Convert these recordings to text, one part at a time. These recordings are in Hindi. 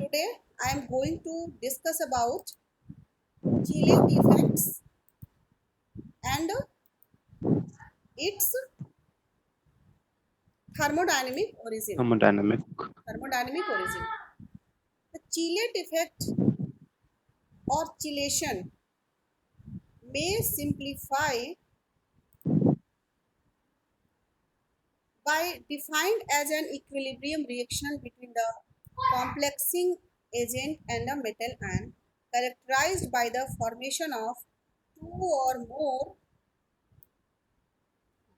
today I am going to discuss about chelate effects and its thermodynamic origin. Thermodynamic. Thermodynamic origin. The chelate effect or chelation may simplify by defined as an equilibrium reaction between the complexing agent and a metal ion characterized by the formation of two or more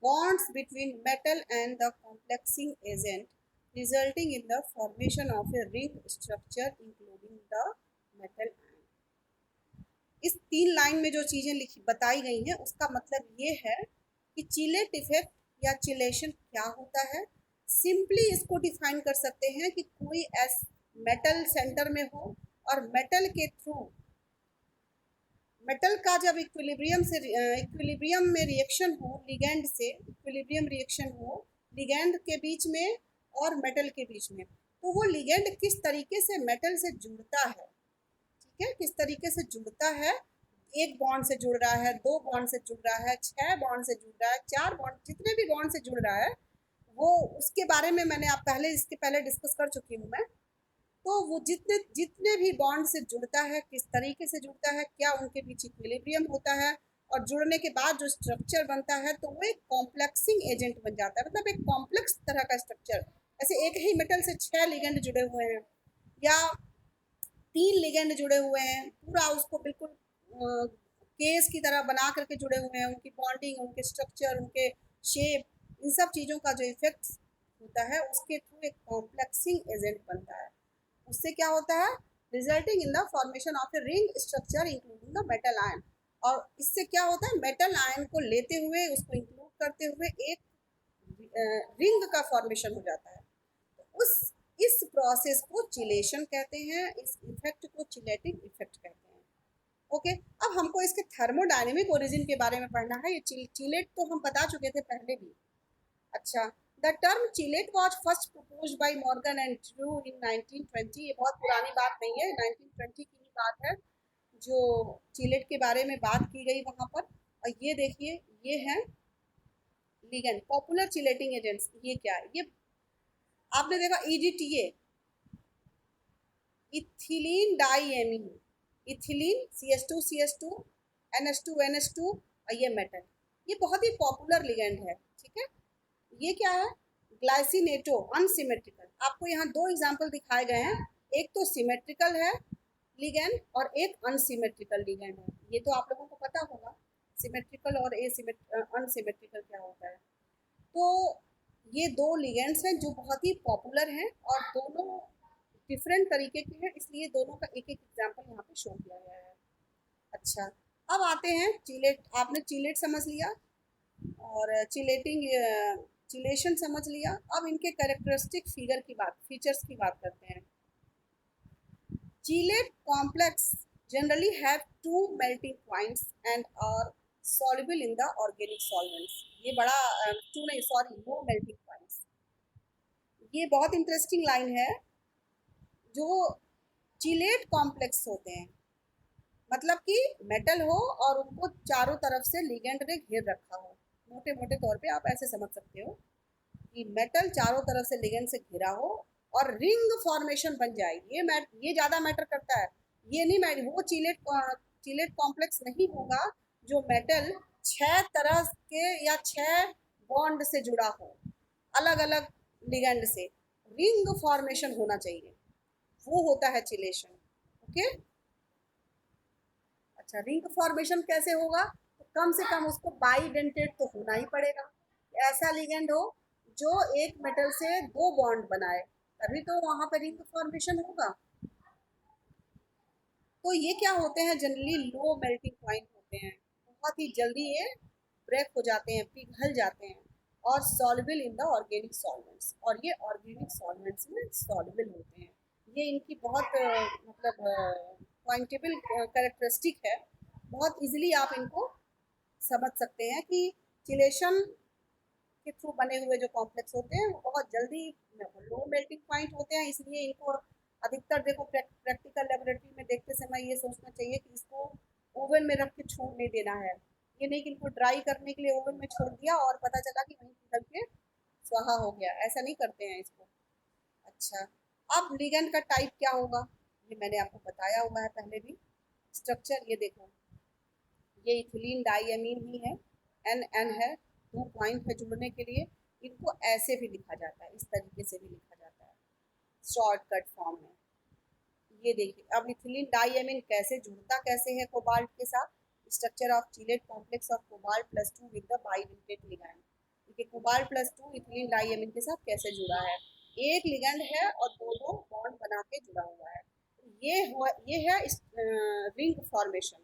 bonds between metal and the complexing agent resulting in the formation of a ring structure including the metal ion. इस 3 लाइन में जो चीज़ें लिखी बताई गई हैं उसका मतलब ये है कि चिलेट इफेक्ट या चिलेशन क्या होता है. सिंपली इसको डिफाइन कर सकते हैं कि कोई मेटल सेंटर में हो और मेटल के थ्रू मेटल का जब इक्विलिब्रियम में रिएक्शन हो लिगेंड से इक्विलिब्रियम रिएक्शन हो लिगेंड के बीच में और मेटल के बीच में, तो वो लिगेंड किस तरीके से मेटल से जुड़ता है, ठीक है, किस तरीके से जुड़ता है. एक बॉन्ड से जुड़ रहा है, 2 बॉन्ड से जुड़ रहा है, 6 बॉन्ड से जुड़ रहा है, 4 बॉन्ड, जितने भी बॉन्ड से जुड़ रहा है वो उसके बारे में मैंने इसके पहले डिस्कस कर चुकी हूँ मैं. तो वो जितने जितने भी बॉन्ड से जुड़ता है, किस तरीके से जुड़ता है, क्या उनके बीच इक्विलिब्रियम होता है और जुड़ने के बाद जो स्ट्रक्चर बनता है तो वो एक कॉम्प्लेक्सिंग एजेंट बन जाता है, मतलब एक कॉम्प्लेक्स तरह का स्ट्रक्चर. ऐसे एक ही मेटल से 6 लिगेंड जुड़े हुए हैं या 3 लिगेंड जुड़े हुए हैं, पूरा उसको बिल्कुल केस की तरह बना करके जुड़े हुए हैं. उनकी बॉन्डिंग, उनके स्ट्रक्चर, उनके शेप, इन सब चीज़ों का जो इफेक्ट होता है उसके थ्रू एक कॉम्प्लेक्सिंग एजेंट बनता है. उससे क्या होता है, resulting in the formation of a ring structure including the metal ion. और इससे क्या होता है, मेटल आयन को लेते हुए उसको इंक्लूड करते हुए एक रिंग का फॉर्मेशन हो जाता है. तो इस प्रोसेस को चिलेशन कहते हैं, इस इफेक्ट को चिलेटिंग इफेक्ट कहते हैं. ओके, अब हमको इसके थर्मोडायनेमिक ओरिजिन के बारे में पढ़ना है. ये चिलेट तो हम बता चुके थे पहले भी. अच्छा, the term chelate was first propose by Morgan and Drew in 1920. ये बहुत पुरानी बात नहीं है, 1920 की ही बात है जो चिलेट के बारे में बात की गई वहाँ पर. और ये देखिए, ये है लिगेंड, पॉपुलर चिलेटिंग एजेंट्स. ये क्या है, ये आपने देखा EDTA, ethylene डाईएमीन, ethylene CH2CH2 NH2NH2 और ये मेटल, ये बहुत ही पॉपुलर लिगेंड है, ठीक है. ये क्या है, ग्लाइसिनेटो अनसिमेट्रिकल. आपको यहाँ 2 एग्जाम्पल दिखाए गए हैं, एक तो सिमेट्रिकल है लिगेंड और एक अनसिमेट्रिकल लिगेंड है. ये तो आप लोगों को पता होगा सिमेट्रिकल और अनसिमेट्रिकल क्या होता है. तो ये 2 लिगेंड्स हैं जो बहुत ही पॉपुलर हैं और दोनों डिफरेंट तरीके के हैं, इसलिए दोनों का एक एक एग्जाम्पल यहाँ पे शो किया गया है. अच्छा, अब आते हैं चिलेट. आपने चिलेट समझ लिया और चिलेशन समझ लिया. अब इनके कैरेक्टरिस्टिक फीचर्स की बात करते हैं. Chelate complex generally have 2 melting points and are soluble in the organic solvents. ये बड़ा 2 नहीं, सॉरी, no melting points. ये बहुत इंटरेस्टिंग लाइन है. जो चिलेट कॉम्प्लेक्स होते हैं, मतलब कि मेटल हो और उनको चारों तरफ से लिगेंड ने घेर रखा हो. मोटे मोटे तौर पे आप ऐसे समझ सकते हो कि मेटल चारों तरफ से लिगेंड से घिरा हो और रिंग फॉर्मेशन बन जाए. ये ज़्यादा मैटर करता है. ये नहीं मैटर, वो चिलेट कॉम्प्लेक्स नहीं होगा जो मेटल 6 तरह के या 6 बॉन्ड से जुड़ा हो अलग अलग लिगेंड से. रिंग फॉर्मेशन होना चाहिए, वो होता है चिलेशन. ओके, अच्छा, रिंग फॉर्मेशन कैसे होगा, तो कम से कम उसको बाइडेंटेट तो होना ही पड़ेगा. ऐसा लिगेंड हो जो एक मेटल से 2 बॉन्ड बनाए, तभी तो वहां पर रिंग फॉर्मेशन होगा. तो ये क्या होते हैं, जनरली लो मेल्टिंग पॉइंट होते हैं, बहुत ही जल्दी ये ब्रेक हो जाते हैं, पिघल जाते हैं और soluble in the organic solvents. और ये ऑर्गेनिक सॉल्वेंट्स में सॉल्युबल होते हैं. ये इनकी बहुत मतलब पॉइंटेबल कैरेक्टरिस्टिक है. बहुत इजीली आप इनको समझ सकते हैं कि चिलेशन के थ्रू बने हुए जो कॉम्प्लेक्स होते हैं वो बहुत जल्दी लो मेल्टिंग पॉइंट होते हैं, इसलिए इनको अधिकतर देखो प्रैक्टिकल लेबोरेटरी में देखते समय ये सोचना चाहिए कि इसको ओवन में रख के छोड़ नहीं देना है, ये नहीं कि इनको ड्राई करने के लिए ओवन में छोड़ दिया और पता चला कि वहीं पिघल के स्वाहा हो गया, ऐसा नहीं करते हैं इसको। अच्छा, अब लिगेंड का टाइप क्या होगा, ये मैंने आपको बताया हुआ है पहले भी। स्ट्रक्चर ये देखो, ये इथिलीन डाइअमीन ही है, एन एन है, 2 पॉइंट है जुड़ने के लिए। इनको ऐसे भी लिखा जाता है, इस तरीके से भी लिखा जाता है शॉर्टकट फॉर्म में। ये देखिए, अब इथिलीन डाइअमीन कैसे जुड़ता कैसे है कोबाल्ट के साथ। Structure of chelate complex of cobalt plus 2 with the bidentate ligand. देखिए कोबाल्ट प्लस 2 इथिलीन डाइअमीन के साथ कैसे जुड़ा है, एक लिगैंड है और दो दो बॉन्ड बना के जुड़ा हुआ है। ये है रिंग फॉर्मेशन,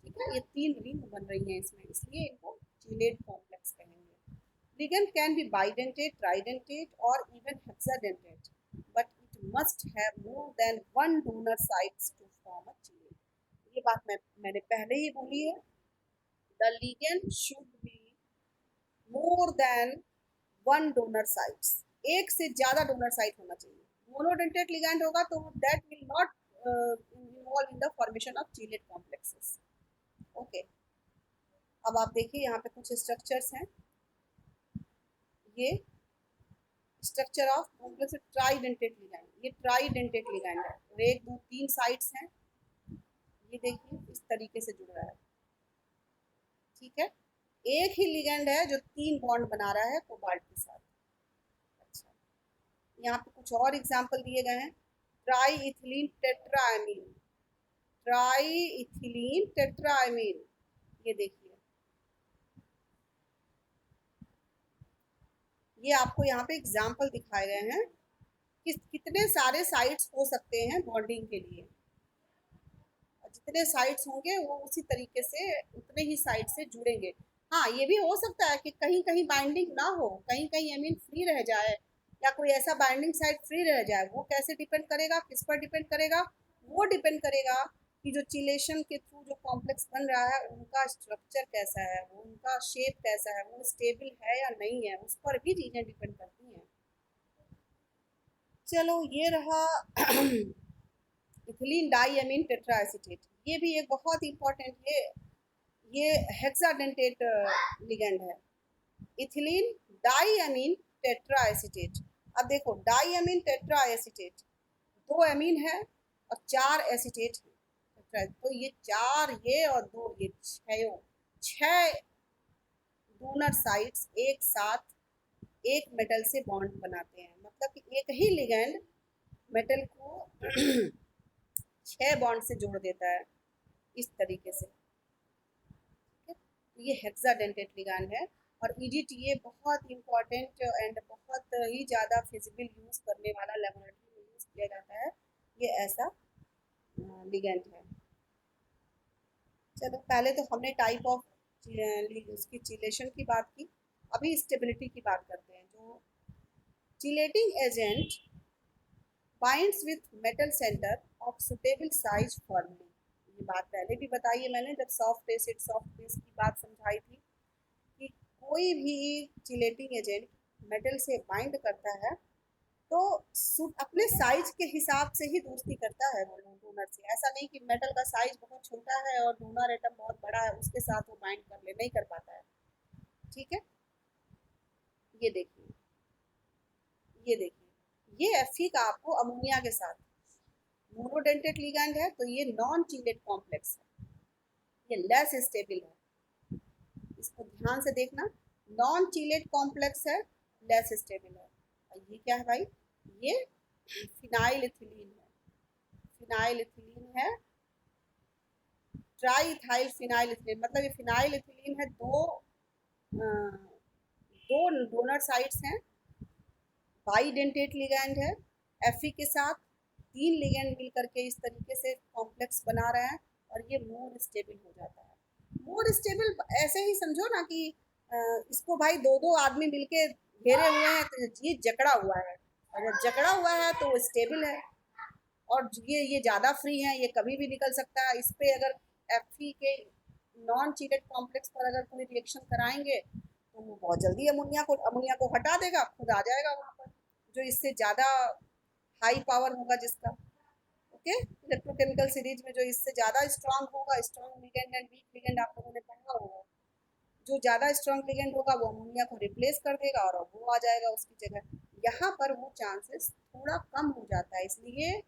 ठीक है, ये 3 रिंग बन रही हैं इसमें, इसलिए इनको चीलेट कॉम्प्लेक्स कहेंगे। Ligand can be bidentate, tridentate और even hexadentate, but it must have more than one donor sites to form a chelate. ये बात मैंने पहले ही बोली है, the ligand should be more than one donor sites, एक से ज्यादा डोनर साइट होना चाहिए। मोनोडेंटेट लिगैंड होगा तो that will not involve in the formation of चीलेट complexes. Okay, अब आप देखिए यहाँ पे कुछ स्ट्रक्चर्स हैं, ये structure of complex tridentate ligand, ये ट्राइडेंटेट लिगैंड है और 1 2 3 साइड्स हैं, ये देखिए इस तरीके से जुड़ रहा है, ठीक है। एक ही लिगैंड है जो 3 बॉन्ड बना रहा है कोबाल्ट के साथ। अच्छा, यहाँ पे कुछ और एग्जांपल दिए गए हैं, try ethylene tetraammine, try ethylene tetraammine, ये देखिए, ये आपको यहाँ पे एग्जाम्पल दिखाए गए हैं कि कितने सारे साइट्स हो सकते हैं बॉन्डिंग के लिए, जितने साइट्स होंगे वो उसी तरीके से उतने ही साइड से जुड़ेंगे। हाँ, ये भी हो सकता है कि कहीं कहीं बाइंडिंग ना हो, कहीं कहीं एमीन फ्री रह जाए या कोई ऐसा बाइंडिंग साइट फ्री रह जाए, वो कैसे डिपेंड करेगा, किस पर डिपेंड करेगा, वो डिपेंड करेगा कि जो चिलेशन के थ्रू जो कॉम्प्लेक्स बन रहा है उनका स्ट्रक्चर कैसा है, वो उनका शेप कैसा है, वो स्टेबल है या नहीं है, उस पर भी चीज़ें डिपेंड करती हैं। चलो ये रहा इथिलीन डाइअमीन टेट्राएसीटेट, ये भी एक बहुत इंपॉर्टेंट, ये हेक्साडेंटेट लिगेंड है, इथिलीन डाइअमीन टेट्राएसीटेट। अब देखो डाइअमीन टेट्राएसीटेट, 2 अमीन है और 4 एसीटेट है, तो ये 4 ये और 2 ये 6 डोनर साइट्स एक साथ एक मेटल से बॉन्ड बनाते हैं, मतलब कि एक ही लिगेंड मेटल को 6 बॉन्ड से जोड़ देता है इस तरीके से, ठीक है। तो ये हेक्साडेंटेट लिगैंड है और ईजीटीए बहुत इंपॉर्टेंट एंड बहुत ही ज़्यादा फिजिबल यूज़ करने वाला लेबोरेटरी में यूज़ किया जाता है, ये ऐसा लिगैंड है। चलो पहले तो हमने टाइप ऑफ उसकी चिलेशन की बात की, अभी स्टेबिलिटी की बात करते हैं। जो chelating agent binds with metal centre of suitable size formally, ये बात पहले भी बताई है मैंने जब सॉफ्ट एसिड सॉफ्ट बेस की बात समझाई थी कि कोई भी चिलेटिंग एजेंट मेटल से बाइंड करता है तो अपने साइज के हिसाब से ही दोस्ती करता है वो डोनर से, ऐसा नहीं कि मेटल का साइज बहुत छोटा है और डोनर एटम बहुत बड़ा है उसके साथ वो बाइंड कर ले, नहीं कर पाता है, ठीक है। ये देखिए, ये देखिए, ये Fe का आपको अमोनिया के साथ मोनोडेंटेट लिगैंड है तो ये नॉन चीलेट कॉम्प्लेक्स है, ये लेस स्टेबल है, इसको ध्यान से देखना, नॉन चीलेट कॉम्प्लेक्स है, लेस स्टेबल है। और ये क्या है भाई, ये फिनाइल इथिलीन है, फिनाइल इथिलीन है, ट्राई इथाइल फिनाइल इथिलीन, मतलब ये फिनाइल इथिलीन है, दो डोनर साइट्स हैं, बाइडेंटेट लिगैंड है, Fe के साथ 3 लिगैंड मिल करके इस तरीके से कॉम्प्लेक्स बना रहे हैं और ये मोर स्टेबल हो जाता है। मोर स्टेबल ऐसे ही समझो ना कि इसको भाई 2 2 आदमी मिलके घेरे हुए हैं तो ये जकड़ा हुआ है, अगर जकड़ा हुआ है तो वो स्टेबल है, और ये ज़्यादा फ्री है, ये कभी भी निकल सकता है। इस पे अगर Fe के नॉन चीटेड कॉम्प्लेक्स पर अगर कोई रिएक्शन कराएंगे तो वो बहुत जल्दी अमोनिया को हटा देगा, खुद आ जाएगा वहाँ पर। जो इससे ज़्यादा हाई पावर होगा जिसका, ओके। इलेक्ट्रोकेमिकल सीरीज में जो इससे ज़्यादा स्ट्रांग होगा, strong ligand and week ligand आप लोगों ने पढ़ा होगा, जो ज़्यादा स्ट्रांग लिगेंड होगा वो अमोनिया को रिप्लेस कर देगा और वो आ जाएगा उसकी जगह। यहाँ पर वो चांसेस थोड़ा कम हो जाता है, इसलिए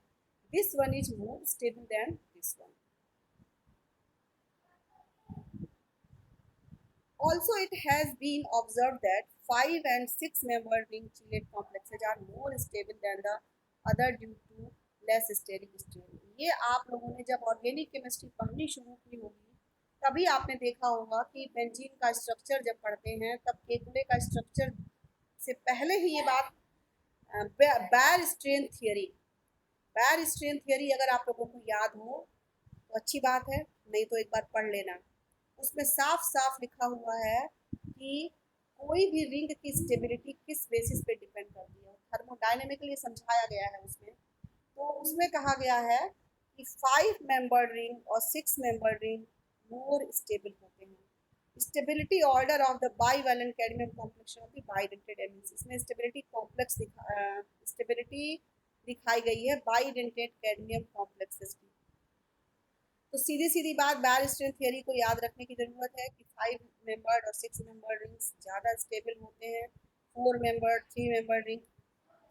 this one is more stable then this one. Also, it has been observed that 5 and 6 member ring chelate complexes are more stable than the other due to less steric strain। ये आप लोगों ने जब ऑर्गेनिक केमिस्ट्री पढ़नी शुरू की होगी तभी आपने देखा होगा कि बेंजीन का स्ट्रक्चर जब पढ़ते हैं तब केकुले का स्ट्रक्चर से पहले ही ये बात बैर स्ट्रेन थियरी, बैर स्ट्रेन थियरी अगर आप लोगों को याद हो तो अच्छी बात है, नहीं तो एक बार पढ़ लेना। उसमें साफ साफ लिखा हुआ है कि कोई भी रिंग की स्टेबिलिटी किस बेसिस पे डिपेंड करती है, थर्मोडायनेमिकली समझाया गया है उसमें। तो उसमें कहा गया है कि 5 मेंबर रिंग और 6 मेंबर रिंग मोर स्टेबल होते हैं। Stability order of the bivalent cadmium complex of the bidentate एमिन्स, इसमें स्टेबिलिटी कॉम्प्लेक्स स्टेबिलिटी दिखाई गई है बाइडेंटेड कैडमियम कॉम्प्लेक्सेस की। तो सीधी सीधी बात बैर स्ट्रेन थियरी को याद रखने की ज़रूरत है कि 5 मेंबर्ड और 6 मेंबर रिंग्स ज़्यादा स्टेबल होते हैं, 4 मेंबर 3 मेंबर रिंग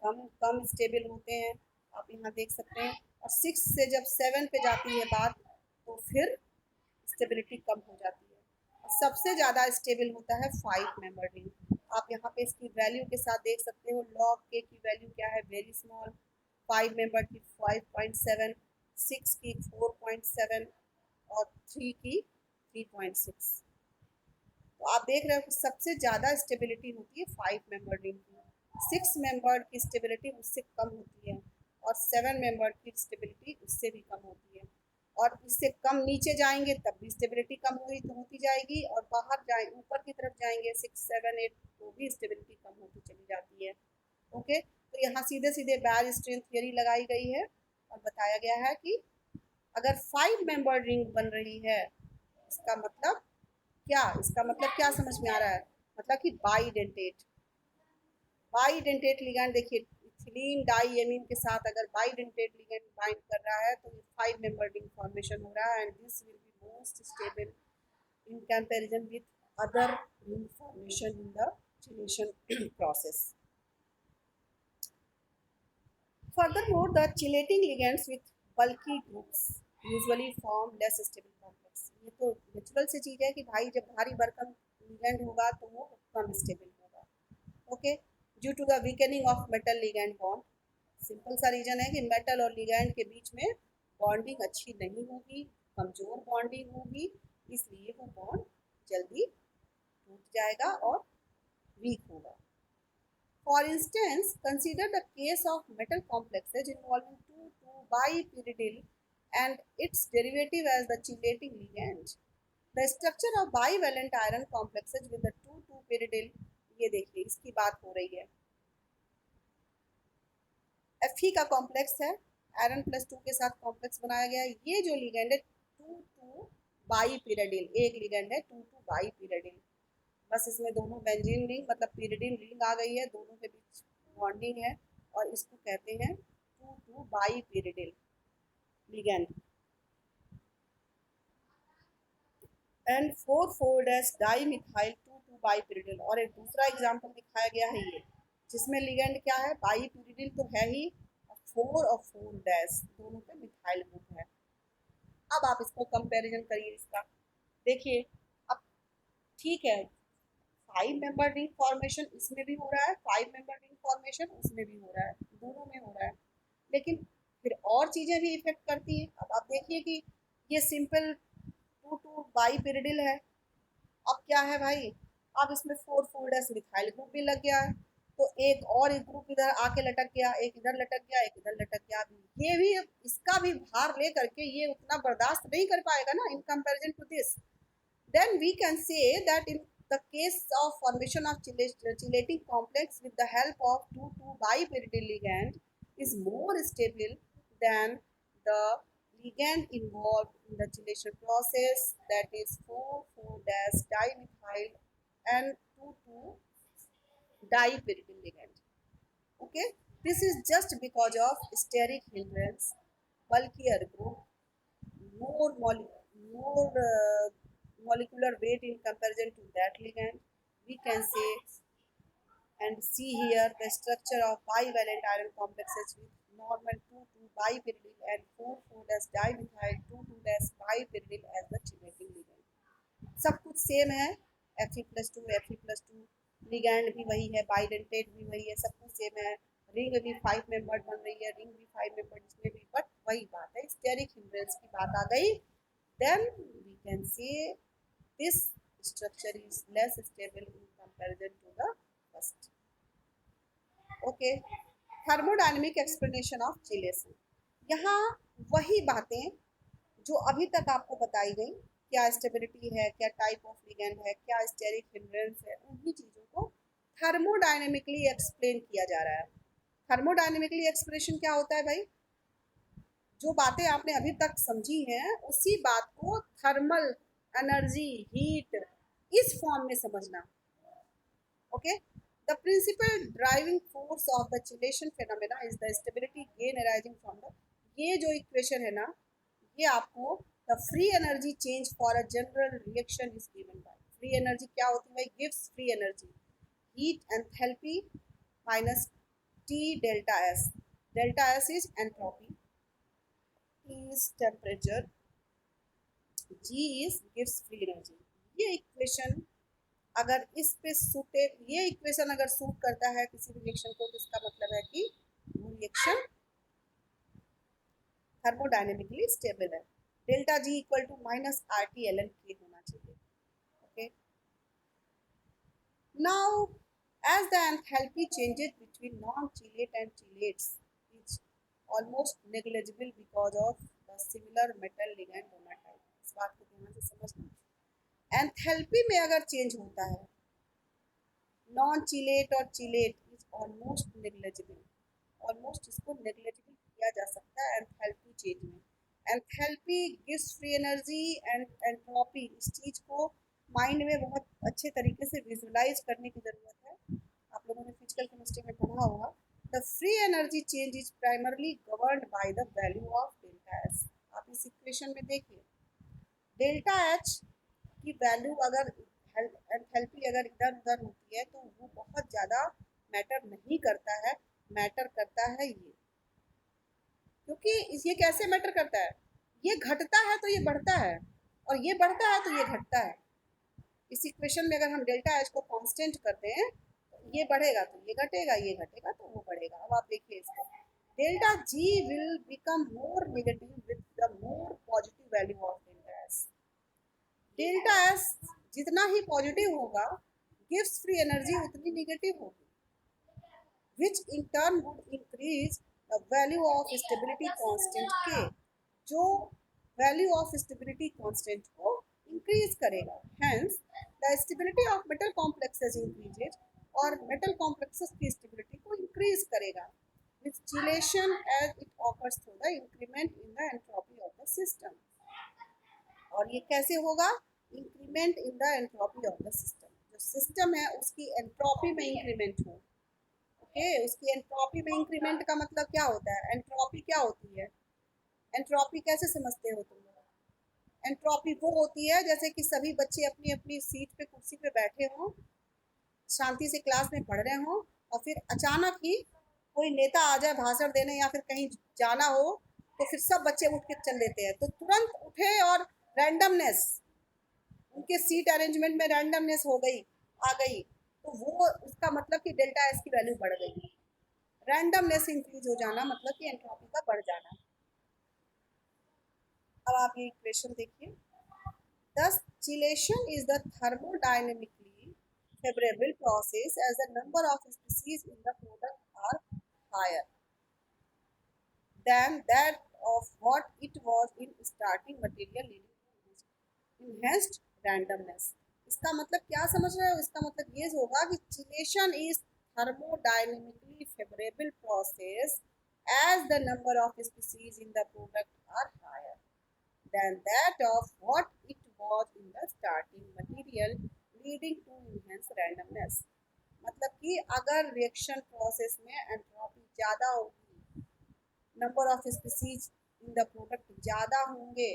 कम कम स्टेबल होते हैं, आप यहाँ देख सकते हैं। और 6 से जब 7 पे जाती है बात तो फिर स्टेबिलिटी कम हो जाती है। और सबसे ज़्यादा स्टेबल होता है 5 मेंबर रिंग। आप यहाँ पे इसकी वैल्यू के साथ देख सकते हो, लॉग के की वैल्यू क्या है, वेरी स्मॉल। 5 मेंबर की 5.7, 6 की 4.7 और 3 की 3.6। तो आप देख रहे हो कि सबसे ज़्यादा स्टेबिलिटी होती है 5 मेंबर रिंग की, 6 मेंबर की स्टेबिलिटी उससे कम होती है और 7 मेंबर की स्टेबिलिटी उससे भी कम होती है। और इससे कम नीचे जाएंगे तब भी स्टेबिलिटी कम होती जाएगी, और बाहर जाए ऊपर की तरफ जाएंगे 6 7 8 तो भी स्टेबिलिटी कम होती चली जाती है, ओके। तो यहाँ सीधे सीधे बैर स्ट्रेन थियरी लगाई गई है और बताया गया है कि अगर 5 मेंबर रिंग बन रही है इसका मतलब क्या, इसका मतलब क्या समझ में आ रहा है, मतलब कि बाईडेंटेट, बाईडेंटेट लिगैंड देखिए इथिलीन डाइएमीन के साथ अगर बाईडेंटेट लिगैंड बाइंड कर रहा है तो ये 5 मेंबर रिंग फॉर्मेशन हो रहा है, and this will be most stable in comparison with other ring formation in the chelation process. Furthermore, the chelating ligands with bulky groups usually form less stable complex। ये तो नेचुरल सी चीज़ है कि भाई जब भारी भरकम लिगैंड होगा तो वो कम स्टेबल होगा, okay. Due to the weakening of metal ligand bond, simple सा रीजन है कि मेटल और लिगैंड के बीच में बॉन्डिंग अच्छी नहीं होगी, कमज़ोर बॉन्डिंग होगी, इसलिए वो बॉन्ड जल्दी टूट जाएगा और वीक होगा। For instance, consider the case of metal complexes involving 2,2-bipyridine and its derivative as the chelating ligand. The structure of bivalent iron complexes with the 2,2-pyridine, ये देखिए इसकी बात हो रही है। Fe का कॉम्प्लेक्स है, आयरन +2 के साथ कॉम्प्लेक्स बनाया गया है। ये जो लिगेंड है 2,2-बाईपिरिडिल, एक लिगेंड है 2,2-बाईपिरिडिल, बस इसमें दोनों बेंजीन रिंग मतलब पिरिडिन रिंग आ गई है, दोनों के बीच बॉन्डिंग है और इसको कहते हैं 2,2-बाईपिरिडिल लिगेंड। एंड 4,4-डाइमिथाइल 2,2-बाईपिरिडिल, और एक दूसरा एग्जांपल दिखाया गया है ये जिसमें लिगेंड क्या है, बाईपिरिडिल तो है ही, 4 और 4 दोनों पे मिथाइल ग्रुप है। अब आप इसको कंपैरिजन करिए इसका, देखिए अब ठीक है 5 मेंबर रिंग फॉर्मेशन इसमें भी हो रहा है, 5 मेंबर रिंग फॉर्मेशन उसमें भी हो रहा है, दोनों में हो रहा है, लेकिन फिर और चीज़ें भी इफेक्ट करती हैं। अब आप देखिए कि ये सिंपल 2,2-बाईपिरिडिल है, अब क्या है भाई, अब इसमें 4,4 मिथाइल ग्रुप भी लग गया है, तो एक ग्रुप इधर आके लटक गया, एक इधर लटक गया, एक इधर लटक गया, ये भी इसका भी भार ले करके ये उतना बर्दाश्त नहीं कर पाएगा ना in comparison to this. Then we can say that in the case of formation of chelating complex with the help of 2,2-bipyridine ligand is more stable than the ligand involved in the chelation process, that is 4,4-dimethyl and 2,2-dipyridine ligand, okay। This is just because of steric hindrance, bulkier group, more molecular weight in comparison to that ligand. We can say and see here the structure of bivalent iron complexes with normal 2,2 bipyridine and 4,4 dimethyl 2,2 bipyridine as the chelating ligand. सब कुछ सेम है, Fe+2 लिगैंड भी वही है, बाइडेंटेट भी वही है, सब कुछ सेम है, रिंग भी 5 मेंबर बन रही है, रिंग भी 5 मेंबर इसमें भी, बट वही बात है, स्टेरिक हिंड्रेंस की बात आ गई, then we can say this structure is less stable in comparison to the first. Okay, thermodynamic explanation of chelation. यहाँ वही बातें जो अभी तक आपको बताई गई, क्या स्टेबिलिटी है, क्या टाइप ऑफ लिगेंड है, क्या स्टेरिक हिंड्रेंस है, उन्हीं चीज़ों को थर्मोडायनेमिकली एक्सप्लेन किया जा रहा है. थर्मोडायनेमिकली एक्सप्रेशन क्या होता है भाई? जो बातें आपने अभी तक समझी हैं उसी बात को थर्मल एनर्जी हीट इस फॉर्म में समझना. Okay, the principal driving force of the chelation phenomena is the stability gain arising from the, ये जो इक्वेशन है ना, ये आपको the free energy change for a general reaction is given by. Free energy क्या होती है? Gives free energy, heat enthalpy minus t delta S. Delta s is entropy, T is temperature, G is gives free energy. ये इक्वेशन अगर इस पे सूटे, ये इक्वेशन अगर सूट करता है किसी रिएक्शन को, तो इसका मतलब है कि वो रिएक्शन थर्मोडायनेमिकली स्टेबल है. Delta G equal to minus R T L N K होना चाहिए. Okay, now as the enthalpy changes between non-chelate and chelates is almost negligible because of the similar metal ligand donor type. इस बात को ध्यान से समझना. एंथैल्पी में अगर चेंज होता है नॉन चिलेट और chelate is almost negligible. Almost इसको नेग्लिजिबल किया जा सकता है एंथैल्पी चेंज में. Enthalpy gives free energy and entropy, इस चीज को माइंड में बहुत अच्छे तरीके से विजुलाइज करने की जरूरत है. आप लोगों ने फिजिकल केमिस्ट्री में पढ़ा होगा. The free energy change is primarily governed by the value of delta S. आप इस इक्वेशन में देखिए, डेल्टा एच की वैल्यू अगर एंथैल्पी अगर इधर उधर होती है तो वो बहुत ज़्यादा मैटर नहीं करता है. मैटर करता है ये, क्योंकि ये कैसे मैटर करता है? ये घटता है तो ये बढ़ता है, और ये बढ़ता है तो ये घटता है. इस इक्वेशन में अगर हम डेल्टा एच को कांस्टेंट करते हैं तो ये बढ़ेगा तो ये घटेगा, ये घटेगा तो वो बढ़ेगा. अब आप देखिए इसको, delta G will become more negative with the more positive value of delta S. Delta S जितना ही पॉजिटिव होगा, गिव्स फ्री एनर्जी उतनी नेगेटिव होगी, which in turn would increase the value of stability constant के, जो वैल्यू ऑफ स्टेबिलिटी कांस्टेंट को इंक्रीज करेगा. Hence the stability of metal complexes increases, और मेटल कॉम्प्लेक्सेस की स्टेबिलिटी को इंक्रीज करेगा with chelation as it occurs through the increment in the entropy of the system. और ये कैसे होगा? Increment in the entropy of the system. जो सिस्टम है उसकी एंट्रोपी में इंक्रीमेंट हो. ओके, उसकी एंट्रोपी में इंक्रीमेंट का मतलब क्या होता है? एंट्रोपी क्या होती है? एंट्रोपी कैसे समझते हो तुम लोग? एंट्रोपी वो होती है जैसे कि सभी बच्चे अपनी अपनी सीट पे, कुर्सी पे बैठे हों, शांति से क्लास में पढ़ रहे हों, और फिर अचानक ही कोई नेता आ जाए भाषण देने या फिर कहीं जाना हो, तो फिर सब बच्चे उठ के चल देते हैं. तो तुरंत उठे और रैंडमनेस, उनके सीट अरेंजमेंट में रैंडमनेस हो गई, आ गई, तो वो उसका मतलब कि डेल्टा एस की वैल्यू बढ़ गई. रैंडमनेस इंक्रीज हो जाना मतलब कि एंट्रोपी का बढ़ जाना. अब आप ये इक्वेशन देखिए. Thus, chelation is the thermodynamically favorable process as the number of species in the product are higher than that of what it was in starting material, leading to enhanced randomness. इसका मतलब क्या समझ रहे हो? इसका मतलब ये होगा कि chelation is thermodynamically favorable process as the number of species in the product are higher than that of what it was in the starting material, leading to enhanced randomness. मतलब कि अगर रिएक्शन प्रोसेस में एंट्रोपी ज़्यादा होगी, number of species in the product ज़्यादा होंगे,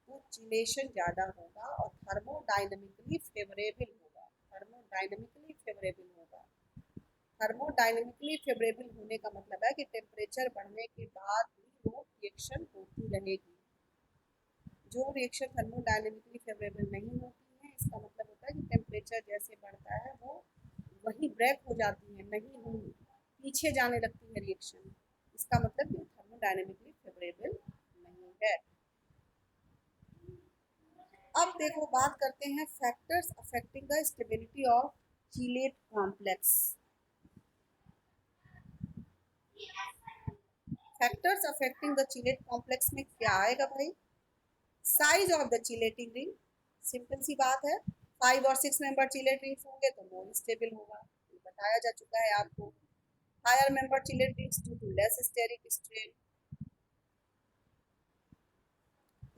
तो चिलेशन ज़्यादा होगा और थर्मोडाइनमिकली फेवरेबल होगा। थर्मोडाइनमिकली फेवरेबल होगा। थर्मोडाइनमिकली फेवरेबल होने का मतलब है कि टेम्परेचर बढ़ने के बाद भी वो रिएक्शन होती रहेगी। जो रिएक्शन थर्मोडायनेमिकली फेवरेबल नहीं होती है, इसका मतलब होता है कि टेम्परेचर जैसे बढ़ता है वो वही ब्रेक हो जाती है, नहीं होगी, पीछे जाने लगती है रिएक्शन। इसका मतलब कि थर्मोडायनेमिकली फेवरेबल नहीं है। अब देखो बात करते हैं factors affecting the stability of chelate complex. Factors affecting the chelate complex में क्या आएगा भाई? Size of the chelating ring, simple सी बात है, 5 और 6 मेंबर चिलेट रिंग्स होंगे तो मोर स्टेबल होगा, ये बताया जा चुका है आपको। Higher member chelate rings due to less steric strain.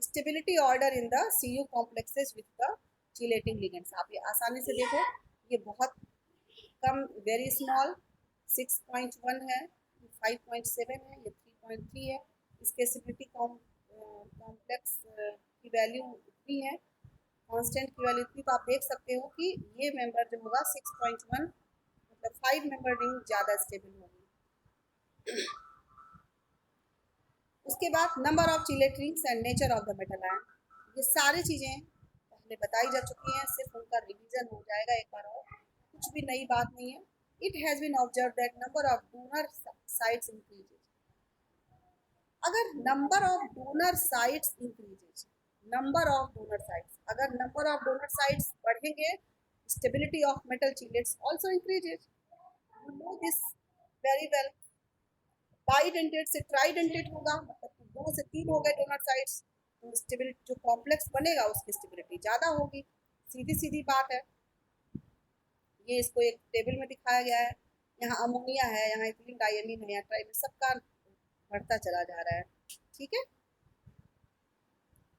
Stability order in the C U complexes with the chelating ligands, आप ये आसानी से देखो, ये बहुत कम, वेरी स्मॉल 6.1 है, 5.7 है, ये 3.3 है। इसके स्टेबिलिटी कॉम्प्लेक्स की वैल्यू इतनी है, कांस्टेंट की वैल्यू इतनी, तो आप देख सकते हो कि ये मेंबर जो होगा 6.1, मतलब 5 मेंबर रिंग ज़्यादा स्टेबल होगी। उसके बाद number of chelate rings and nature of the metal ion, ये सारी चीज़ें पहले बताई जा चुकी हैं, सिर्फ उनका रिवीजन हो जाएगा एक बार और, कुछ भी नई बात नहीं है। It has been observe that number of donor sites increases, अगर number of donor sites increases, number of donor sites, अगर नंबर ऑफ डोनर साइट्स बढ़ेंगे, stability of metal chelates also increases. You know this very well. Bidentate से ट्राइडेंटेड होगा, मतलब कि 2 से 3 हो गए डोनर साइट्स, तो स्टेबिलिटी जो कॉम्प्लेक्स बनेगा उसकी स्टेबिलिटी ज़्यादा होगी, सीधी सीधी बात है। ये इसको एक टेबल में दिखाया गया है, यहाँ अमोनिया है, यहाँ इथिलीन डाइमीन है, यहाँ ट्राइमिन, सबका बढ़ता चला जा रहा है, ठीक है।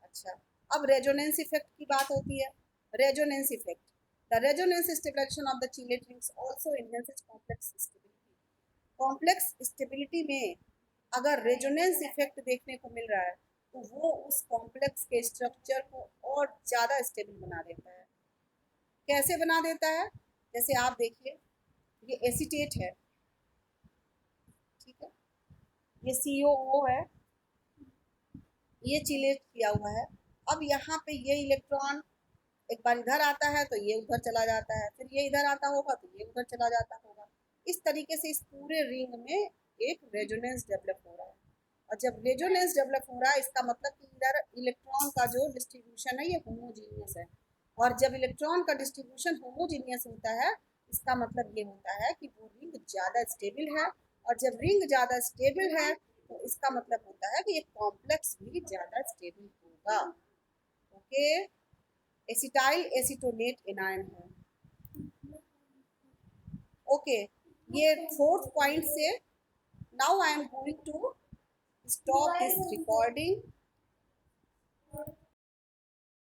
अच्छा, अब रेजोनेंस इफेक्ट की बात होती है। Resonance effect, the resonance stabilization of the chelate rings also enhances complex stability. Complex stability में अगर रेजोनेंस इफेक्ट देखने को मिल रहा है तो वो उस कॉम्प्लेक्स के स्ट्रक्चर को और ज़्यादा स्टेबल बना देता है। कैसे बना देता है? जैसे आप देखिए, ये एसीटेट है, ठीक है, ये COO है, ये चिलेट किया हुआ है। अब यहाँ पे ये इलेक्ट्रॉन एक बार इधर आता है तो ये उधर चला जाता है, फिर ये इधर आता होगा तो ये उधर चला जाता होगा। इस तरीके से इस पूरे रिंग में एक रेजोनेंस डेवलप हो रहा है, और जब रेजोनेंस डेवलप हो रहा है इसका मतलब कि इधर इलेक्ट्रॉन का जो डिस्ट्रीब्यूशन है ये होमोजीनियस है, और जब इलेक्ट्रॉन का डिस्ट्रीब्यूशन होमोजीनियस होता है इसका मतलब ये होता है कि वो रिंग ज़्यादा स्टेबल है, और जब रिंग ज़्यादा स्टेबल है तो इसका मतलब होता है कि ये कॉम्प्लेक्स भी ज़्यादा स्टेबल होगा। ओके, एसिटाइल एसीटोनेट एनायन है। ओके, ये 4th पॉइंट से now I am going to stop this recording